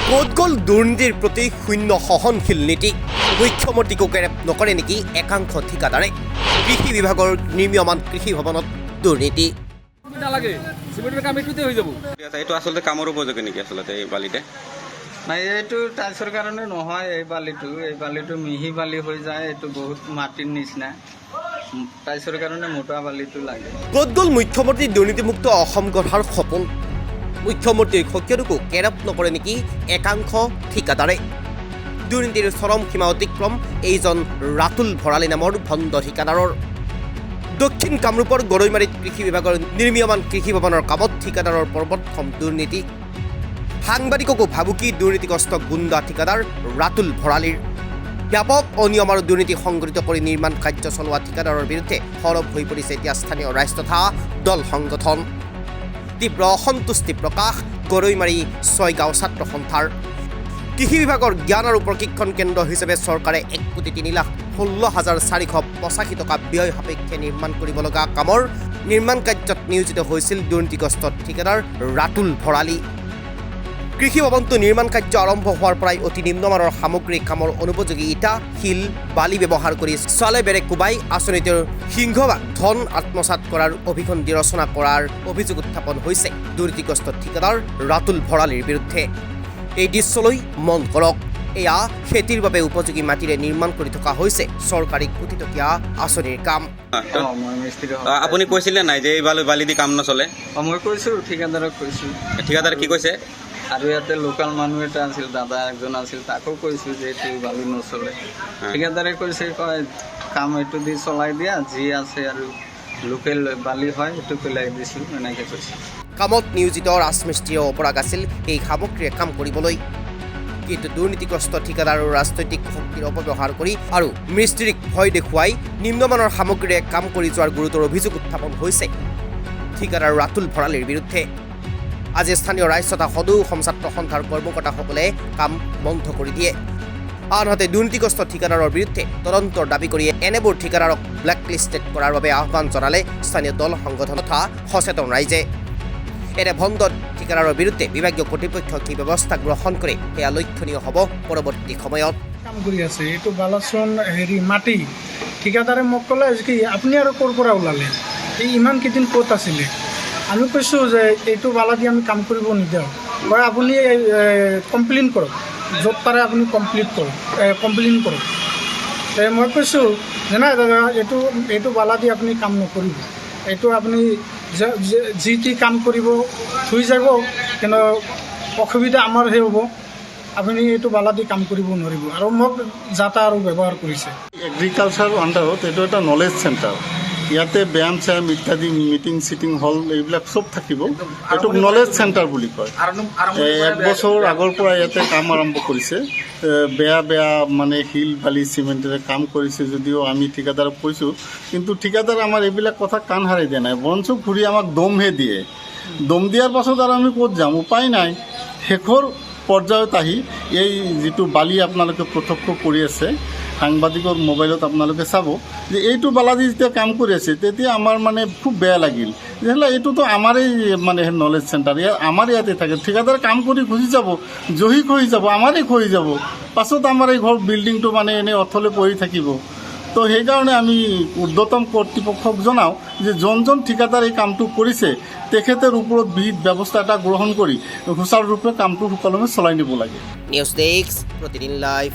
ক'ত গ'ল দুৰ্নীতিৰ প্ৰতি শূন্য সহনশীল নীতি মুখ্যমন্ত্ৰীকো গ্ৰেপ নকৰে নেকি একাংশ ঠিকাদাৰে কৃষি বিভাগৰ নিৰ্মীয়মান কৃষি ভৱনত দুৰ্নীতি নালাগে চিমেণ্টৰ কাম এইটোতে হৈ যাব এইটো আচলতে কামৰ উপযোগী নেকি আচলতে এই বালিতে নাই এইটো টাইলছৰ কাৰণে নহয় এই বালিটো মিহি বালি হৈ যায় এইটো বহুত মাটিৰ নিচিনা টাইলছৰ কাৰণে মোটা বালিটো লাগে ক'ত গ'ল মুখ্যমন্ত্ৰীৰ দুৰ্নীতিমুক্ত অসম গঢ়াৰ সপোন মুখ্যমন্ত্ৰীৰ সক্ৰিয়তকো কেৰাপ নকৰে নেকি একাংশ ঠিকাদাৰে দুৰ্নীতিৰ চৰম সীমা অতিক্ৰম এইজন ৰাতুল ভৰালী নামৰ ভণ্ড ঠিকাদাৰৰ দক্ষিণ কামৰূপৰ গৰৈমাৰীত কৃষি বিভাগৰ নিৰ্মীয়মান কৃষি ভৱনৰ কামত ঠিকাদাৰৰ পৰ্বতখন দুৰ্নীতি সাংবাদিককো ভাবুকি দুৰ্নীতিগ্ৰস্ত গুণ্ডা ঠিকাদাৰ ৰাতুল ভৰালীৰ ব্যাপক অনিয়ম আৰু দুৰ্নীতি সংঘটিত কৰি নিৰ্মাণ কাৰ্য চলোৱা ঠিকাদাৰৰ বিৰুদ্ধে সৰব হৈ পৰিছে এতিয়া স্থানীয় ৰাইজ তথা দল সংগঠন তীব্ৰ অসন্তুষ্টি প্ৰকাশ গৰৈমাৰী 6 গাঁও ছাত্ৰ সন্থাৰ কৃষি বিভাগৰ জ্ঞান আৰু প্ৰশিক্ষণ কেন্দ্ৰ হিচাপে চৰকাৰে 1,03,16,485 টকা ব্যয় সাপেক্ষে নিৰ্মাণ কৰিব লগা কামৰ নিৰ্মাণ কাৰ্যত নিয়োজিত হৈছিল দুৰ্নীতিগ্ৰস্ত ঠিকাদাৰ ৰাতুল ভৰালী কৃষি ভৱনটো নিৰ্মাণ কাৰ্য আৰম্ভ হোৱাৰ পৰাই অতি নিম্নমানৰ সামগ্ৰী কামৰ অনুপযোগী ইটা শিল বালি ব্যৱহাৰ কৰি চালে বেৰে কোবাই আঁচনিটোৰ সিংহভাগ ধন আত্মসাৎ কৰাৰ অভিসন্ধি ৰচনা কৰাৰ অভিযোগ উত্থাপন হৈছে দুৰ্নীতিগ্ৰস্ত ঠিকাদাৰ ৰাতুল ভৰালীৰ বিৰুদ্ধে এই দৃশ্যলৈ মন কৰক এয়া খেতিৰ বাবে উপযোগী মাটিৰে নিৰ্মাণ কৰি থকা হৈছে চৰকাৰী কোটিটকীয়া আঁচনিৰ কাম মই মিস্ত্ৰী আপুনি কৈছিলে নাই যে এই বালি দি কাম নচলে মই কৈছোঁ ঠিকাদাৰক কৈছোঁ ঠিকাদাৰে কি কৈছে আৰু ইয়াতে লোকেল মানুহ এটা আছিল দাদা একজন আছিল তাকো কৈছোঁ যে এইটো বালি নচলে ঠিকাদাৰে কৈছে কয় কাম এইটো দি চলাই দিয়া যি আছে আৰু লোকেল বালি হয় এইটো পেলাই দিছোঁ এনেকৈ কৈছে কামত নিয়োজিত ৰাজমিস্ত্ৰীয়ে অপৰাগ আছিল এই সামগ্ৰীৰে কাম কৰিবলৈ কিন্তু দুৰ্নীতিগ্ৰস্ত ঠিকাদাৰ আৰু ৰাজনৈতিক শক্তিৰ অপব্যৱহাৰ কৰি আৰু মিস্ত্ৰীক ভয় দেখুৱাই নিম্নমানৰ সামগ্ৰীৰে কাম কৰি যোৱাৰ গুৰুতৰ অভিযোগ উত্থাপন হৈছে ঠিকাদাৰ ৰাতুল ভৰালীৰ বিৰুদ্ধে আজি স্থানীয় ৰাইজ তথা সদৌ অসম ছাত্ৰ সন্থাৰ কৰ্মকৰ্তাসকলে কাম বন্ধ কৰি দিয়ে আনহাতে দুৰ্নীতিগ্ৰস্ত ঠিকাদাৰৰ বিৰুদ্ধে তদন্তৰ দাবী কৰি এনেবোৰ ঠিকাদাৰক ব্লেকলিষ্টেড কৰাৰ বাবে আহ্বান জনালে স্থানীয় দল সংগঠন তথা সচেতন ৰাইজে এনে ভণ্ড ঠিকাদাৰৰ বিৰুদ্ধে বিভাগীয় কৰ্তৃপক্ষই কি ব্যৱস্থা গ্ৰহণ কৰে সেয়া লক্ষণীয় হ'ব পৰৱৰ্তী সময়ত কাম কৰি আছে এইটো বালাচোন মাটি ঠিকাদাৰে মোক ক'লে কি আপুনি আৰু ক'ৰ পৰা ওলালে এই ইমান কেইদিন ক'ত আছিলে আমি কৈছোঁ যে এইটো বালা দি আমি কাম কৰিব নিদিওঁ বা আপুনি কমপ্লেইন কৰক য'ত পাৰে আপুনি কমপ্লেইন কৰক মই কৈছোঁ যে নাই দাদা এইটো বালা দি আপুনি কাম নকৰিব এইটো আপুনি যি টি কাম কৰিব থৈ যাব কিন্তু অসুবিধা আমাৰহে হ'ব আপুনি এইটো বালা দি কাম কৰিব নোৱাৰিব আৰু মোক যাতা আৰু ব্যৱহাৰ কৰিছে এগ্ৰিকালচাৰ আণ্ডাৰত এইটো এটা নলেজ চেণ্টাৰ ইয়াতে ব্যায়াম চ্যায়াম ইত্যাদি মিটিং চিটিং হল এইবিলাক চব থাকিব এইটোক নলেজ চেণ্টাৰ বুলি কয় 1 বছৰ আগৰ পৰা ইয়াতে কাম আৰম্ভ কৰিছে বেয়া মানে শিল বালি চিমেণ্টেৰে কাম কৰিছে যদিও আমি ঠিকাদাৰক কৈছোঁ কিন্তু ঠিকাদাৰ আমাৰ এইবিলাক কথা কাণ হাৰি দিয়া নাই বৰঞ্চ ঘূৰি আমাক দমহে দিয়ে দম দিয়াৰ পাছত আৰু আমি ক'ত যাম উপায় নাই শেষৰ পৰ্যায়ত আহি এই যিটো বালি আপোনালোকে প্ৰত্যক্ষ কৰি আছে সাংবাদিকৰ মোবাইলত আপোনালোকে চাব যে এইটো বালাদি যেতিয়া কাম কৰি আছে তেতিয়া আমাৰ মানে খুব বেয়া লাগিল যেহলে এইটোতো আমাৰেই মানে নলেজ চেণ্টাৰ আমাৰ ইয়াতে থাকে ঠিকাদাৰ কাম কৰি গুচি যাব জহি খহি যাব আমাৰেই খহি যাব পাছত আমাৰ এই ঘৰ বিল্ডিংটো মানে এনেই অথলে পৰি থাকিব তো সেইকাৰণে আমি ঊৰ্ধ্বতম কৰ্তৃপক্ষক জনাওঁ যে যোনজন ঠিকাদাৰ এই কামটো কৰিছে তেখেতৰ ওপৰত বিহিত ব্যৱস্থা এটা গ্ৰহণ কৰি সুচাৰুৰূপে কামটো সুকলমে চলাই নিব লাগে নিউজ ডেস্ক প্ৰতিদিন লাইভ